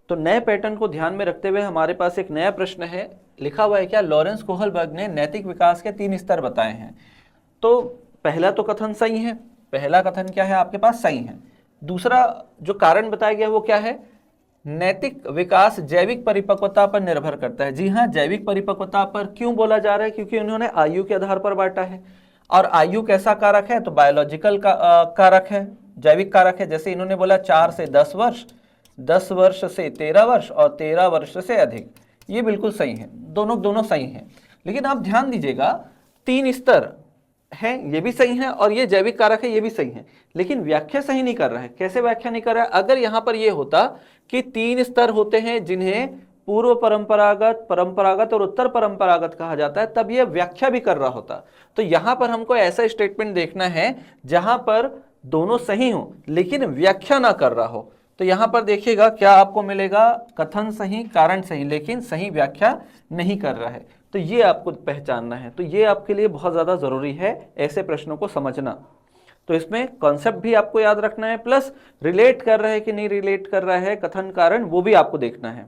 तो नए पैटर्न को ध्यान में रखते हुए हमारे पास एक नया प्रश्न है, लिखा हुआ है क्या, लॉरेंस कोहलबर्ग ने नैतिक विकास के 3 स्तर बताए हैं। तो पहला तो कथन सही है, पहला कथन क्या है आपके पास, सही है। दूसरा जो कारण बताया गया वो क्या है, नैतिक विकास जैविक परिपक्वता पर निर्भर करता है। जी हाँ, जैविक परिपक्वता पर क्यों बोला जा रहा है, क्योंकि उन्होंने आयु के आधार पर बांटा है, और आयु कैसा कारक है, तो बायोलॉजिकल कारक है, जैविक कारक है। जैसे इन्होंने बोला 4 से 10 वर्ष, 10 वर्ष से 13 वर्ष और 13 वर्ष से अधिक, ये बिल्कुल सही है, दोनों सही हैं। लेकिन आप ध्यान दीजिएगा, 3 स्तर है, ये भी सही है, और ये जैविक कारक है, ये भी सही है, लेकिन व्याख्या सही नहीं कर रहा है। कैसे व्याख्या नहीं कर रहा है, अगर यहां पर ये होता कि 3 स्तर होते हैं जिन्हें पूर्व परंपरागत, परंपरागत और उत्तर परंपरागत कहा जाता है, तब ये व्याख्या भी कर रहा होता। तो यहां पर हमको ऐसा स्टेटमेंट देखना है जहां पर दोनों सही हो लेकिन व्याख्या ना कर रहा हो। तो यहां पर देखिएगा क्या आपको मिलेगा, कथन सही, कारण सही, लेकिन सही व्याख्या नहीं कर रहा है। तो ये आपको पहचानना है, तो ये आपके लिए बहुत ज्यादा जरूरी है ऐसे प्रश्नों को समझना। तो इसमें कॉन्सेप्ट भी आपको याद रखना है, प्लस रिलेट कर रहा है कि नहीं रिलेट कर रहा है, कथन कारण, वो भी आपको देखना है।